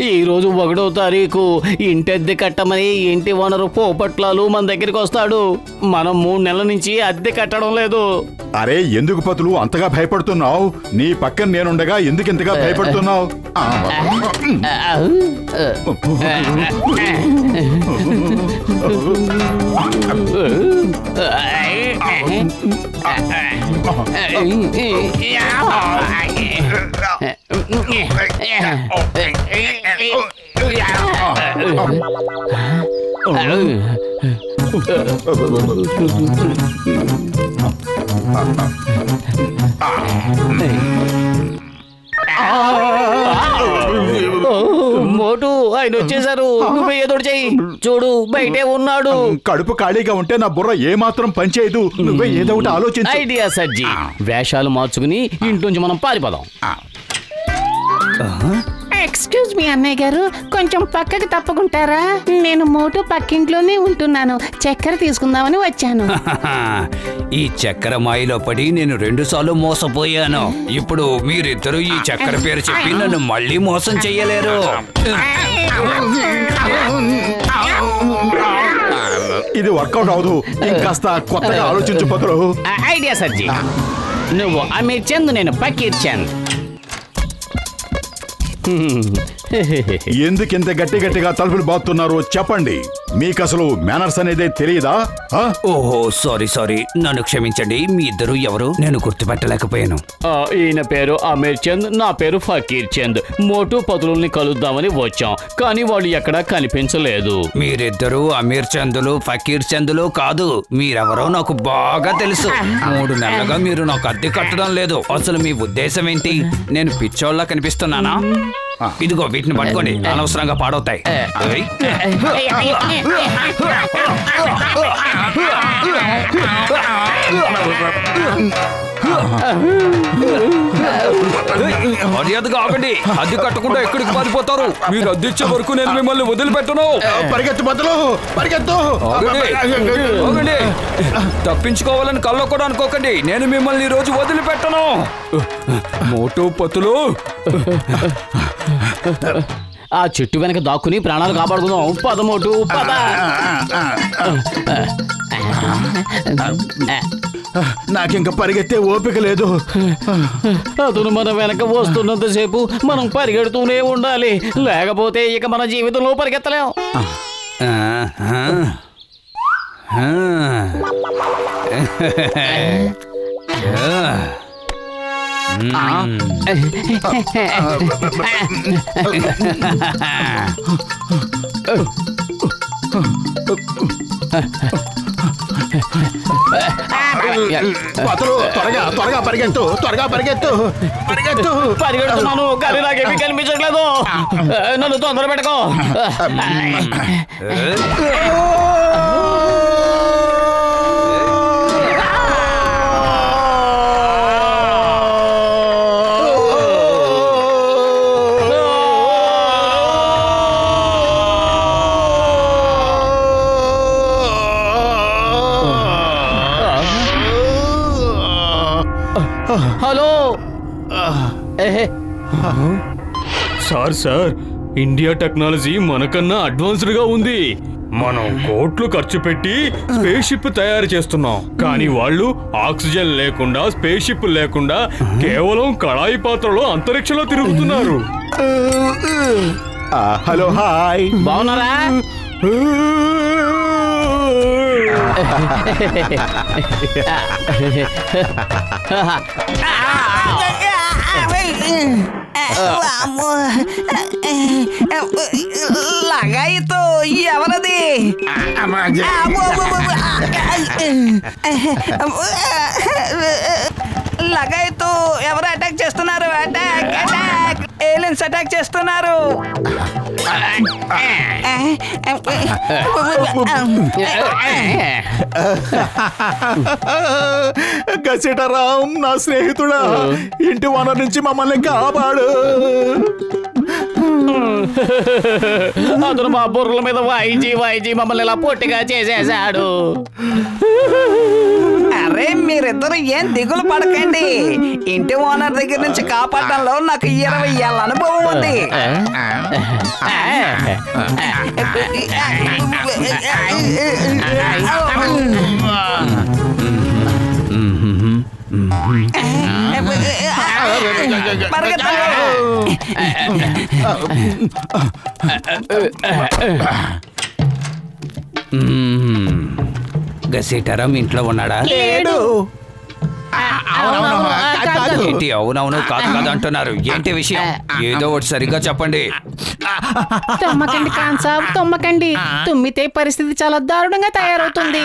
ఈరోజు 1వ తారీఖు ఇంటద్దె కట్టమని ఇంటి ఓనరు పోపట్లాలు మన దగ్గరికి వస్తాడు. మనం 3 నెలల నుంచి అద్దె కట్టడం లేదు. అరే ఎందుకు పతులు అంతగా భయపడుతున్నావు? నీ పక్కన నేనుండగా ఎందుకు ఇంతగా భయపడుతున్నావు? మోటు ఆయన వచ్చేసారు. నువ్వు ఏదో చెయ్యి. చూడు బయటే ఉన్నాడు. కడుపు ఖాళీగా ఉంటే నా బుర్ర ఏమాత్రం పనిచేయదు. నువ్వే ఏదో ఒకటి ఆలోచించు. ఐడియా సజ్జి. వేషాలు మార్చుకుని ఇంటి నుంచి మనం పారిపోదాం. ఎక్స్క్యూజ్ మీ అన్నయ్య గారు, కొంచెం పక్కకి తప్పుకుంటారా? నేను మోటు పక్కింట్లోనే ఉంటున్నాను. చక్కెర తీసుకుందామని వచ్చాను. ఈ చక్కెర మాయలో పడి నేను 2 సార్లు మోసపోయాను. ఇప్పుడు మీరిద్దరూ ఈ చక్కెర పేరు చెప్పి నన్ను మళ్ళీ మోసం చెయ్యలేరు. ఇది వర్కౌట్ అవదు. ఇంకాస్త కొత్తగా ఆలోచించు పతులు. ఐడియా సజ్జి. నువ్వు అమీర్ చంద్, నేను ఫకీర్ చంద్. ఎందుకింత గట్టిగా తలుపులు బాతున్నారు చెప్పండి. మీకు అసలు మేనర్స్ అనేది తెలియదా? ఓహో సారీ, నన్ను క్షమించండి. మీ ఇద్దరు ఎవరు? నేను గుర్తుపెట్టలేకపోయాను. ఈయన పేరు అమీర్ చంద్, నా పేరు ఫకీర్ చంద్. మోటు పతులని కలుద్దామని వచ్చాం, కానీ వాళ్ళు ఎక్కడా కనిపించలేదు. మీరిద్దరు అమీర్ చందులు ఫకీర్ చందులు కాదు. మీరెవరో నాకు బాగా తెలుసు. 3 నెలలుగా మీరు నాకు అద్దె కట్టడం లేదు. అసలు మీ ఉద్దేశం ఏంటి? నేను పిచ్చోళ్ళ కనిపిస్తున్నానా? ఇదిగో వీటిని పట్టుకోండి, అనవసరంగా పాడవుతాయి. మర్యాదగా ఆగండి. అద్దె కట్టకుండా ఎక్కడికి పారిపోతారు? మీరు అద్దె ఇచ్చే వరకు నేను మిమ్మల్ని వదిలిపెట్టను. పరిగెత్తు బదులు పరిగెత్తు. ఆగండి. తప్పించుకోవాలని కల్లో కూడా అనుకోకండి. నేను మిమ్మల్ని ఈ రోజు వదిలిపెట్టను. మోటు పతులు, ఆ చెట్టు వెనక దాక్కుని ప్రాణాలు కాపాడుకుందాం. పదమోటు పద. నాకింక పరిగెత్తే ఓపిక లేదు. అతను మన వెనక వస్తున్నంతసేపు మనం పరిగెడుతూనే ఉండాలి, లేకపోతే ఇక మన జీవితంలో పరిగెత్తలేం. త్వరగా పరిగెత్తు. పరిగెడుతున్నాను కానీ నాకేమీ కనిపించట్లేదు. నన్ను తొందర పెట్టుకో. హలో సార్, ఇండియా టెక్నాలజీ మనకన్నా అడ్వాన్స్డ్ గా ఉంది. మనం కోట్లు ఖర్చు పెట్టి స్పేస్ షిప్ తయారు చేస్తున్నాం, కానీ వాళ్ళు ఆక్సిజన్ లేకుండా, స్పేస్ షిప్ లేకుండా కేవలం కళాయి పాత్రలో అంతరిక్షంలో తిరుగుతున్నారు. హలో, హాయ్, బాగున్నారా? లగాయితో ఎవరది? లగాయితో ఎవరు అటాక్ చేస్తున్నారు? Attack attack. నుంచి అటాక్ చేస్తున్నారు. గసిటరాం నా స్నేహితుడా, ఇంటి ఓనర్ నుంచి మమ్మల్ని కాపాడు. అతను మా బుర్రల మీద వాయిజీ మమ్మల్ని ఇలా పొట్టిగా చేసేసాడు. అరే మీరిద్దరు ఏం దిగులు పడకండి. ఇంటి ఓనర్ దగ్గర నుంచి కాపాడడంలో నాకు 20 ఏళ్ళ అనుభవం ఉంది. గసీటరం ఇంట్లో ఉన్నాడా? లేడు. ఏంటి అవునవును కాదు కాదు అంటున్నారు? ఏంటి విషయం? ఏదో ఒకటి సరిగ్గా చెప్పండి. తమ్మకండి ఖాన్ సాబ్, తమ్మకండి. తుమ్మితే పరిస్థితి చాలా దారుణంగా తయారవుతుంది.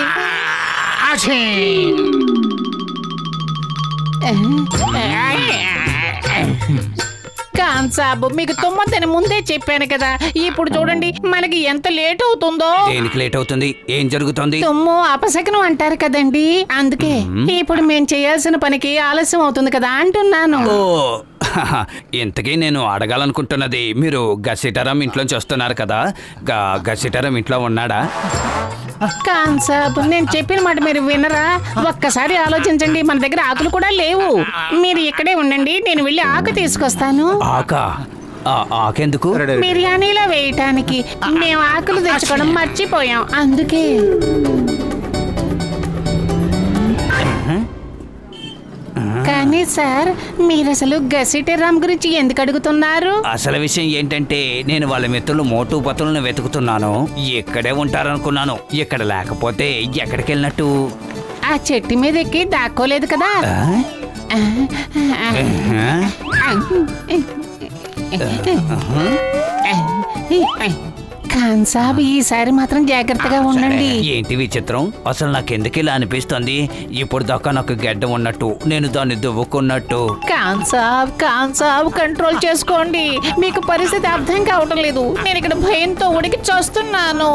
ఖాన్ సాబ్, మీకు తుమ్మతని ముందే చెప్పాను కదా. ఇప్పుడు చూడండి మనకి ఎంత లేట్ అవుతుందో. దేనికి లేట్ అవుతుంది? ఏం జరుగుతుంది? తుమ్ము అపశకనం అంటారు కదండి, అందుకే ఇప్పుడు మేము చేయాల్సిన పనికి ఆలస్యం అవుతుంది కదా అంటున్నాను. ఓ ఇంతకీ నేను అడగాలనుకుంటున్నది, మీరు గసీటరం ఇంట్లోంచి వస్తున్నారు కదా, గసీటరం ఇంట్లో ఉన్నాడా? ఖాన్ సాబ్, నేను చెప్పిన మాట మీరు వినరా? ఒక్కసారి ఆలోచించండి. మన దగ్గర ఆకులు కూడా లేవు. మీరు ఇక్కడే ఉండండి, నేను వెళ్ళి ఆకు తీసుకొస్తాను. ఆకెందుకు? బిర్యానీలో వేయటానికి. మేము ఆకులు తెచ్చుకోవడం మర్చిపోయాం, అందుకే. కానీ సార్, మీరు అసలు గసిటరామ్ గురించి ఎందుకు అడుగుతున్నారు? అసలు విషయం ఏంటంటే, నేను వాళ్ళ మిత్రులు మోటు పతులను వెతుకుతున్నాను. ఇక్కడే ఉంటారనుకున్నాను. ఇక్కడ లేకపోతే ఎక్కడికి వెళ్ళినట్టు? ఆ చెట్టు మీద ఎక్కి దాక్కోలేదు కదా. ఖాన్ సాబ్, ఈసారి మాత్రం జాగ్రత్తగా ఉండండి. ఏంటి విచిత్రం? అసలు నాకెందుకు ఇలా అనిపిస్తుంది? ఇప్పుడు దాకా నాకు గడ్డ ఉన్నట్టు, నేను దాన్ని దువ్వుకున్నట్టు. ఖాన్ సాబ్ కంట్రోల్ చేసుకోండి. మీకు పరిస్థితి అర్థం కావటం లేదు. నేను ఇక్కడ భయంతో ఉడికి చూస్తున్నాను.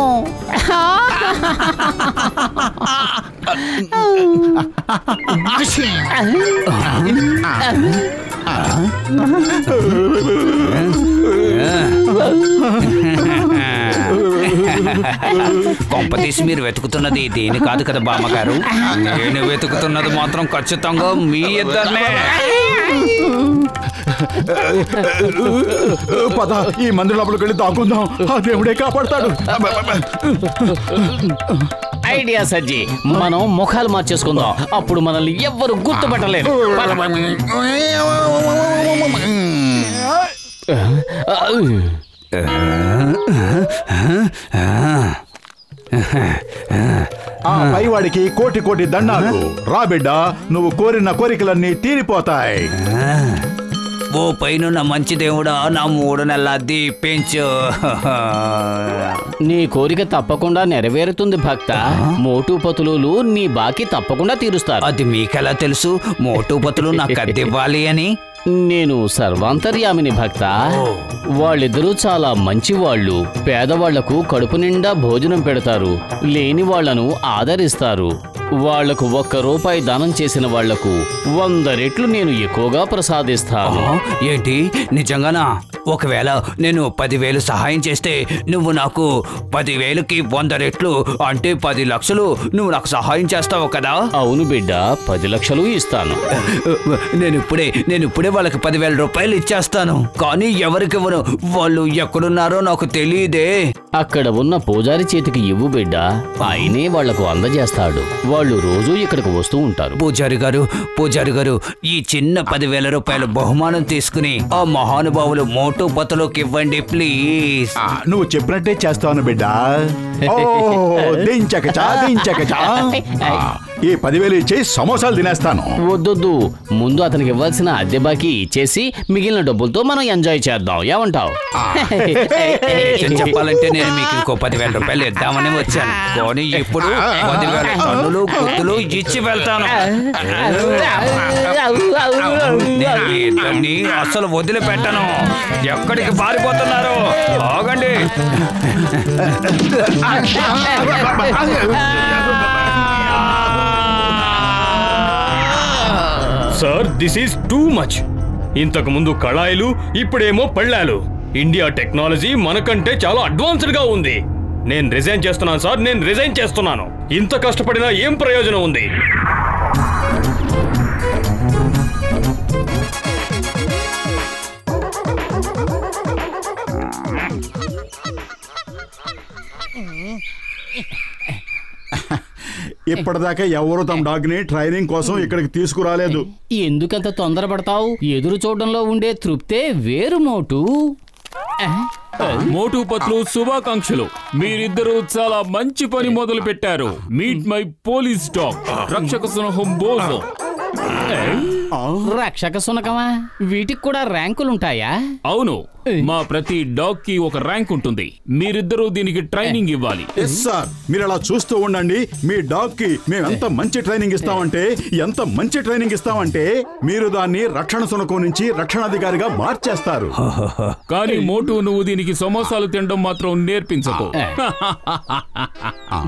కొంపతీసి మీరు వెతుకుతున్నది దేని కాదు కదా బామ్మగారు? నేను వెతుకుతున్నది మాత్రం ఖచ్చితంగా మీ ఇద్దరినే. పద, ఈ మందిరం లోపలికి వెళ్ళి దాక్కుందాం. ఆ దేవుడే కాపాడతాడు. ఐడియా సజ్జి, మనం ముఖాలు మార్చేసుకుందాం. అప్పుడు మనల్ని ఎవ్వరు గుర్తుపట్టలేరు. ఆ పైవాడికి కోటి కోటి దండాలు. రా బిడ్డ, నువ్వు కోరిన కోరికలన్నీ తీరిపోతాయి. ఓ పైన మంచి దేవుడా, నా 3 నెలల అద్దె పెంచు. నీ కోరిక తప్పకుండా నెరవేరుతుంది భక్త. మోటు పతులు నీ బాకీ తప్పకుండా తీరుస్తారు. అది మీకెలా తెలుసు మోటు పతులు నాకు అద్దె ఇవ్వాలి అని? నేను సర్వాంతర్యామిని భక్త. వాళ్ళిద్దరూ చాలా మంచి వాళ్ళు. పేదవాళ్లకు కడుపు నిండా భోజనం పెడతారు, లేని వాళ్లను ఆదరిస్తారు. వాళ్లకు 1 రూపాయి దానం చేసిన వాళ్లకు 100 రెట్లు నేను ఎక్కువగా ప్రసాదిస్తాను. ఏంటి నిజంగానా? ఒకవేళ నేను 10,000 సహాయం చేస్తే నువ్వు నాకు 10,000కి 100 రెట్లు అంటే 10 లక్షలు నువ్వు నాకు సహాయం చేస్తావు కదా? అవును బిడ్డ, 10 లక్షలు ఇస్తాను. నేను ఇప్పుడే వాళ్ళకి 10,000 రూపాయలు ఇచ్చేస్తాను. కానీ ఎవరికివ్వను, వాళ్ళు ఎక్కడున్నారో నాకు తెలియదే. అక్కడ ఉన్న పూజారి చేతికి ఇవ్వు బిడ్డ, ఆయనే వాళ్లకు అందజేస్తాడు. వాళ్ళు రోజు ఇక్కడికి వస్తూ ఉంటారు. పూజారి గారు, ఈ చిన్న 10,000 రూపాయల బహుమానం తీసుకుని ఆ మహానుభావులు మోటు పతులోకి ఇవ్వండి ప్లీజ్. నువ్వు చెప్పినట్టే చేస్తాను బిడ్డ. దించకచా. ఈ 10,000 ఇచ్చి సమోసాలు తినేస్తాను. వద్దొద్దు, ముందు అతనికి ఇవ్వాల్సిన అద్దె బాకీ ఇచ్చేసి మిగిలిన డబ్బులతో మనం ఎంజాయ్ చేద్దాం. ఏమంటావు? నిజం చెప్పాలంటే నేను మీకు ఇంకో 10,000 రూపాయలు ఇద్దామని వచ్చాను, కానీ ఇప్పుడు 10,000 టన్నులు గుర్తులు ఇచ్చి వెళ్తాను. నేను మీ ఇద్దరిని అసలు వదిలిపెట్టను. ఎక్కడికి పారిపోతున్నారు? ఆగండి. Sir, this is too much. ఇంతకు ముందు కళాయిలు, ఇప్పుడేమో పళ్ళాలు. ఇండియా టెక్నాలజీ మనకంటే చాలా అడ్వాన్స్డ్ గా ఉంది. నేను రిజైన్ చేస్తున్నాను సార్, నేను రిజైన్ చేస్తున్నాను. ఇంత కష్టపడినా ఏం ప్రయోజనం ఉంది? ఇప్పటిదాకా ఎవరు తమ డాగ్ ని ట్రైనింగ్ కోసం ఇక్కడికి తీసుకురాలేదు. ఎందుకంత తొందరపడతావు? ఎదురు చూడడంలో ఉండే తృప్తే వేరు మోటు. మోటు పత్లు శుభాకాంక్షలు. మీరిద్దరూ చాలా మంచి పని మొదలు పెట్టారు. మీట్ మై పోలీస్ డాగ్, రక్షక సింహం బోజో. రక్షక సునకమా? వీటికి కూడా ర్యాంకులుంటాయా? అవును, మా ప్రతి డాగ్ కి ఒక ర్యాంక్ ఉంటుంది. మీరిద్దరూ దీనికి ట్రైనింగ్ ఇవ్వాలి. ఎస్ సార్, మీరు అలా చూస్తూ ఉండండి. మీ డాగ్ కి మేము ఎంత మంచి ట్రైనింగ్ ఇస్తామంటే మీరు దాన్ని రక్షణ సునకం నుంచి రక్షణాధికారిగా మార్చేస్తారు. కానీ మోటు, నువ్వు దీనికి సమోసాలు తినడం మాత్రం నేర్పించకు.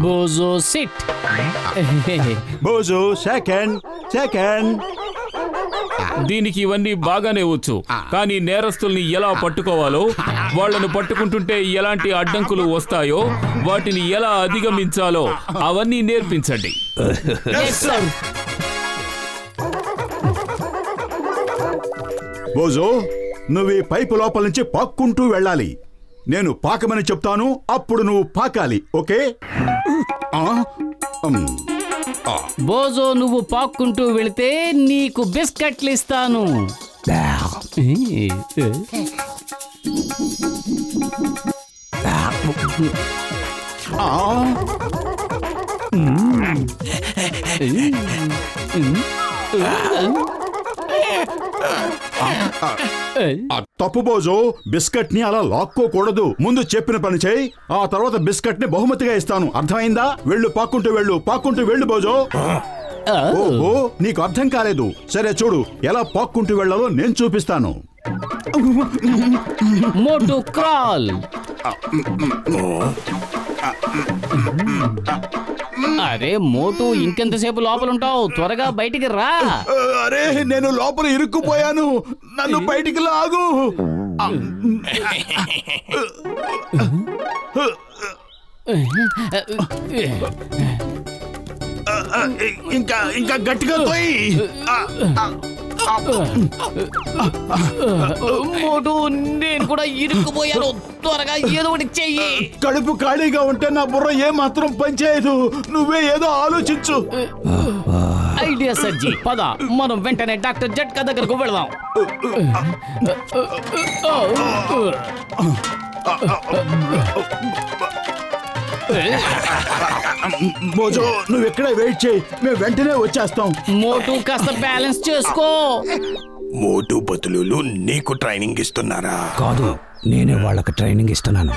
బోజో సిట్. బోజో సెకండ్. దీనికి ఇవన్నీ బాగానే వచ్చు, కానీ నేరస్తుల్ని ఎలా పట్టుకోవాలో, వాళ్లను పట్టుకుంటుంటే ఎలాంటి అడ్డంకులు వస్తాయో, వాటిని ఎలా అధిగమించాలో అవన్నీ నేర్పించండి. బోజో, నువ్వు ఈ పైపు లోపల నుంచి పాక్కుంటూ వెళ్ళాలి. నేను పాకమని చెప్తాను, అప్పుడు నువ్వు పాకాలి. ఓకే? బోజో, నువ్వు పాక్కుంటూ వెళితే నీకు బిస్కెట్లు ఇస్తాను. తప్పు బోజో, బిస్కెట్ ని అలా లాక్కోకూడదు. ముందు చెప్పిన పని చేయి, ఆ తర్వాత బిస్కెట్ ని బహుమతిగా ఇస్తాను. అర్థమైందా? వెళ్ళు, పాక్కుంటూ వెళ్ళు బోజో. ఓహో, నీకు అర్థం కాలేదు. సరే చూడు, ఎలా పాక్కుంటూ వెళ్ళాలో నేను చూపిస్తాను. మోటు క్రాల్. అరే మోటు, ఇంకెంతసేపు లోపలుంటావు? త్వరగా బయటికి రా. అరే, నేను లోపల ఇరుక్కుపోయాను, నన్ను బయటికి లాగు. ఇంకా గట్టిగా తోయి. మోటు, నేను కూడా ఇరుక్కుపోయాను. త్వరగా ఏదో ఒకటి చెయ్యి. కడుపు ఖాళీగా ఉంటే నా బుర్ర ఏ మాత్రం పనిచేయదు. నువ్వే ఏదో ఆలోచించు. ఐడియా సజ్జి, పద మనం వెంటనే డాక్టర్ జట్కా దగ్గరకు వెళదాం. మోజో, నువ్వు ఎక్కడే వెయిట్ చేయి, మేము వెంటనే వచ్చేస్తాం. మోటు, కాస్త బ్యాలెన్స్ చేసుకో. మోటు పతులు నీకు ట్రైనింగ్ ఇస్తున్నారా? కాదు, నేనే వాళ్ళకి ట్రైనింగ్ ఇస్తున్నాను.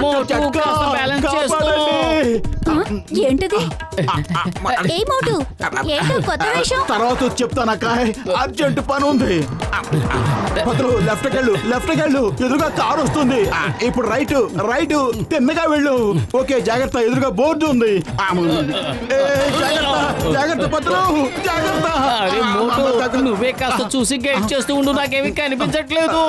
మోటు, కాస్త బ్యాలెన్స్ చేసుకో. ఏంటిది? ఏ మోటు, ఏంటో కొత్త వేషం? తర్వాత చెప్తానక్క, అర్జెంట్ పని ఉంది. పతులు, లెఫ్ట్ కెళ్ళు, ఎదురుగా కారు వస్తుంది. ఇప్పుడు రైట్ తిన్నగా వెళ్ళు. ఓకే, జాగ్రత్త, ఎదురుగా బోర్డు ఉంది. జాగ్రత్త పతులు, జాగ్రత్త. అరే మోటు, నువ్వే కాస్త చూసి గైడ్ చేస్తూ ఉండు, నాకేమీ కనిపించట్లేదు.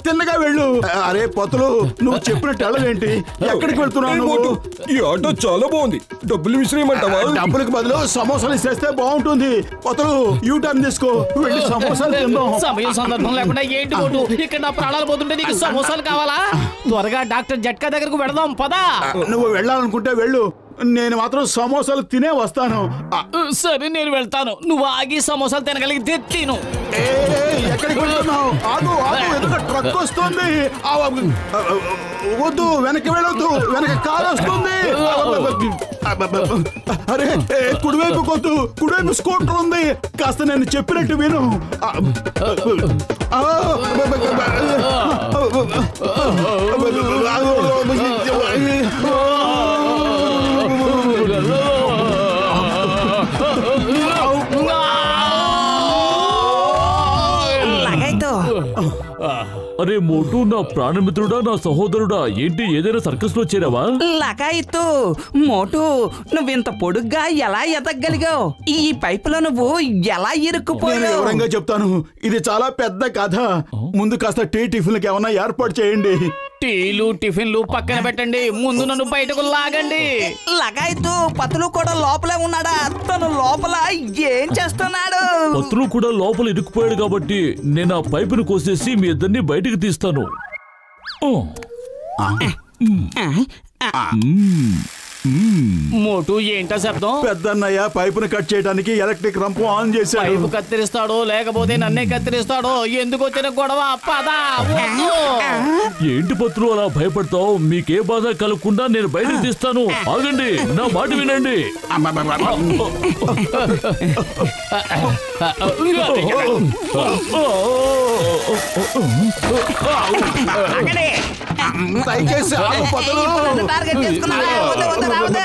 తిన్నగా వెళ్ళు. అరే పతులు, నువ్వు చెప్పినట్టు వెళ్ళవేంటి? ఎక్కడికి వెళ్తున్నావు నువ్వు? ఈ ఆటో చాలా బాగుంది, డబ్బులు విసిరేయమంటావా? డబ్బులకు బదులు సమోసాలు ఇస్తే బాగుంటుంది. పతులు, యూ టర్న్ తీసుకో, వెళ్ళి సమోసాలు తిందాం. సమయం సందర్భం లేకుండా ఏంటి మోటు, ఇక్కడ నా ప్రాణాలు పోతుంటే నీకు సమోసాలు కావాలా? త్వరగా డాక్టర్ జట్కా దగ్గరకు వెళదాం, పదా. నువ్వు వెళ్ళాలనుకుంటే వెళ్ళు, నేను మాత్రం సమోసాలు తినే వస్తాను. సరే నేను వెళ్తాను, నువ్వు ఆగి సమోసాలు తినగలిగితే తిను. ఎక్కడికి వెళ్తున్నావు? ఆగు ఆగు, ఎదుట ట్రక్ వస్తుంది. వద్దు, వెనక్కి వెళ్ళొద్దు, వెనక కారు వస్తుంది. అరే కుడివైపు కొద్దు, కుడివైపు స్కూటర్ ఉంది. కాస్త నేను చెప్పినట్టు విను. అరే మోటు, నా ప్రాణమిత్రుడా, నా సహోదరుడా, ఏంటి ఏదైనా సర్కస్ లో చేరావా? లగాయితు మోటు, నువ్వింత పొడుగ్గా ఎలా ఎదగలిగావు? ఈ పైపులో నువ్వు ఎలా ఇరుక్కుపోయావు? వివరంగా చెప్తాను, ఇది చాలా పెద్ద కథ. ముందు కాస్త టీ టిఫిన్లకి ఏమన్నా ఏర్పాటు చేయండి. టీలు టిఫిన్లు పక్కన పెట్టండి, ముందు నన్ను బయటకు లాగండి. లగాయితు పతులు కూడా లోపలే ఉన్నాడా? తను లోపల ఏం చేస్తున్నాడు? పతులు కూడా లోపల ఇరుక్కుపోయాడు కాబట్టి నేను ఆ పైపును కోసేసి మీ ఇద్దరిని బయటికి తీస్తాను. మోటు, ఏంటా శబ్దం? పెద్దన్నయ్య పైపును కట్ చేయడానికి ఎలక్ట్రిక్ రంపు ఆన్ చేశాడు. పైపు కత్తిరిస్తాడో లేకపోతే నన్నే కత్తిరిస్తాడో? ఎందుకు వచ్చిన గొడవ? పదా. ఏంటి పత్రులు అలా భయపడతావు? మీకే బాధ కలగకుండా నేను బయటకు తీస్తాను. ఆగండి, నా మాట వినండి. దయచేసి ఆగు పతులు. టార్గెట్ చేసుకున్నాడు. వద్దు, వద్దు, రావద్దు.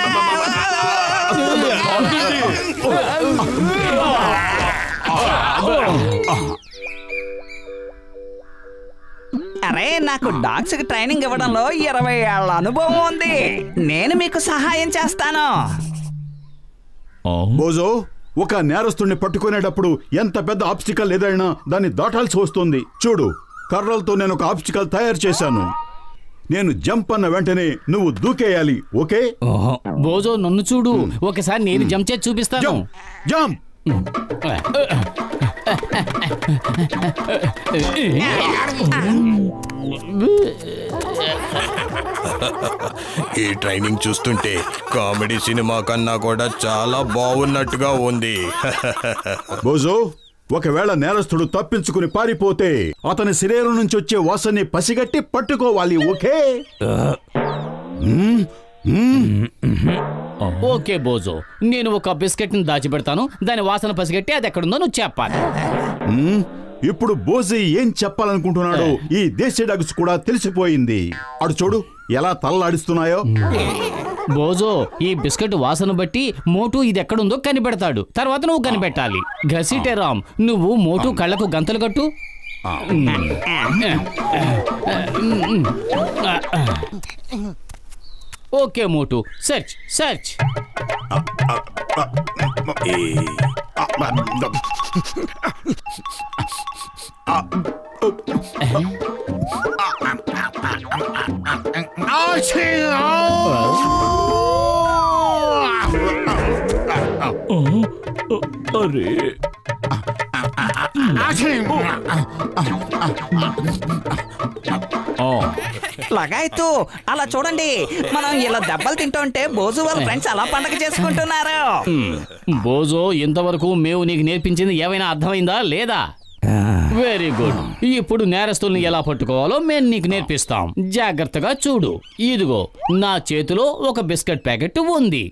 అరే, నాకు డాగ్స్ కి ట్రైనింగ్ ఇవ్వడంలో 20 ఏళ్ల అనుభవం ఉంది. నేను మీకు సహాయం చేస్తాను. బోజో, ఒక నేరస్తుడిని పట్టుకునేటప్పుడు ఎంత పెద్ద ఆబ్స్టికల్ ఏదైనా దాన్ని దాటాల్సి వస్తుంది. చూడు, కర్రలతో నేను ఒక ఆబ్స్టికల్ తయారు చేశాను. నేను జంప్ అన్న వెంటనే నువ్వు దూకేయాలి. ఓకే? బోజో, నన్ను చూడు, ఒకసారి నేను జంప్ చేసి చూపిస్తాను. జంప్. ఈ ట్రైనింగ్ చూస్తుంటే కామెడీ సినిమా కన్నా కూడా చాలా బాగున్నట్టుగా ఉంది. బోజో, ఒకవేళ నేరస్తుడు తప్పించుకుని పారిపోతే అతని శరీరం నుంచి వచ్చే వాసనని పసిగట్టి పట్టుకోవాలి. ఓకే? ఓకే బోజో, నేను ఒక బిస్కెట్ ని దాచిపెడతాను. దాని వాసన పసిగట్టి అది ఎక్కడుందో నువ్వు చెప్పాలి. ఇప్పుడు బోజీ ఏం చెప్పాలనుకుంటున్నాడో ఈ దేశీ డాగ్స్ కూడా తెలిసిపోయింది. అడు చూడు ఎలా తలలాడిస్తున్నాయో. బోజో, ఈ బిస్కెట్ వాసన బట్టి మోటు ఇది ఎక్కడుందో కనిపెడతాడు. తర్వాత నువ్వు కనిపెట్టాలి. ఘసీటేరామ్, నువ్వు మోటు కళ్ళకు గంతలు కట్టు. ఓకే మోటు, సెర్చ్ సెర్చ్. అరే లగాయతు, అలా చూడండి, మనం ఇలా దెబ్బలు తింటుంటే బోజు వాళ్ళ ఫ్రెండ్స్ అలా పండగ చేసుకుంటున్నారు. బోజో, ఇంతవరకు మేము నీకు నేర్పించింది ఏమైనా అర్థమైందా లేదా? Very good. ఇప్పుడు నేరస్తుల్ని ఎలా పట్టుకోవాలో మేము నీకు నేర్పిస్తాం. జాగ్రత్తగా చూడు. ఇదిగో నా చేతిలో ఒక బిస్కెట్ ప్యాకెట్ ఉంది.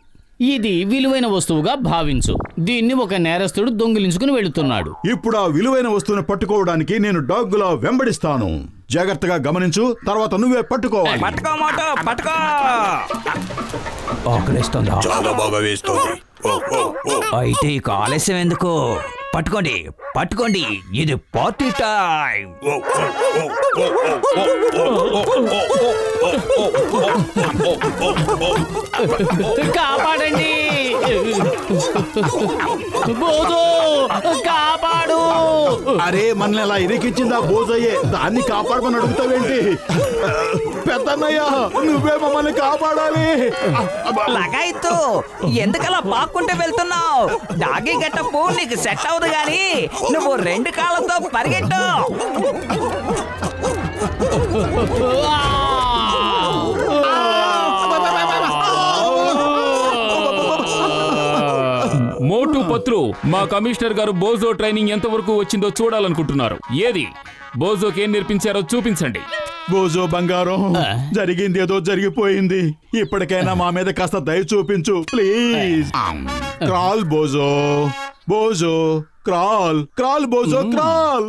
ఇది విలువైన వస్తువుగా భావించు. దీన్ని ఒక నేరస్తుడు దొంగిలించుకుని వెళుతున్నాడు. ఇప్పుడు ఆ విలువైన వస్తువుని పట్టుకోవడానికి నేను డాగ్లా వెంబడిస్తాను. జాగ్రత్తగా గమనించు, తర్వాత నువ్వే పట్టుకోవాలి. పట్టుకో మోటు, పట్టుకో. ఆకలిస్తుందా? చాలా బాగా వేస్తుంది. అయితే ఇక ఆలస్యం ఎందుకు? పట్టుకోండి, పట్టుకోండి, ఇది పార్టీ టైం. కాపాడండి బోజో, కాపాడు. అరే, మనల్ని అలా ఇరికిచ్చిందా బోజయ్యే, దాన్ని కాపాడమని అడుగుతావేంటి? పెద్దన్నయ్య, నువ్వే మమ్మల్ని కాపాడాలి. లగాయితు, ఎందుకలా పాక్కుంటూ వెళ్తున్నావు? డాగీ గెటప్పు నీకు సెట్ అవదు గాని నువ్వు 2 కాళ్ళతో పరిగెట్టు. పత్రు, మా కమిషనర్ గారు బోజో ట్రైనింగ్ ఎంతవరకు వచ్చిందో చూడాలనుకుంటున్నారు. ఏది బోజోకి ఏం నేర్పించారో చూపించండి. బోజో బంగారం, జరిగింది ఏదో జరిగిపోయింది. ఇప్పటికైనా మా మీద కాస్త దయ చూపించు please. Crawl Boojho, Boojho crawl, crawl Boojho crawl.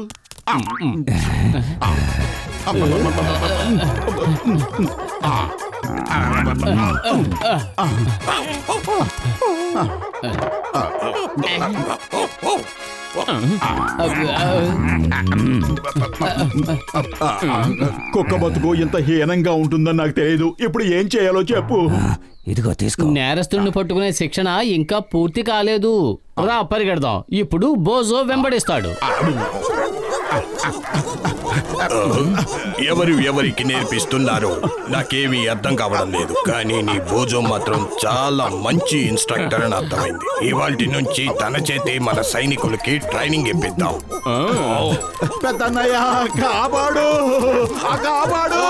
కుక్క బతుకు ఇంత హీనంగా ఉంటుందని నాకు తెలియదు. ఇప్పుడు ఏం చేయాలో చెప్పు. ఇదిగో తీసుకో. నేరస్తుడిని పట్టుకునే శిక్షణ ఇంకా పూర్తి కాలేదు. రా పరిగెడదాం. ఇప్పుడు బోజో వెంబడిస్తాడు. ఎవరికి నేర్పిస్తున్నారు నాకేమీ అర్థం కావడం లేదు. కానీ నీ బోజో మాత్రం చాలా మంచి ఇన్స్ట్రక్టర్ అని అర్థమైంది. ఇవాల్టి నుంచి తన చేతి మన సైనికులకి ట్రైనింగ్ ఇప్పిద్దాం. పెద్దన్నయ్య కాపాడు, కాపాడు.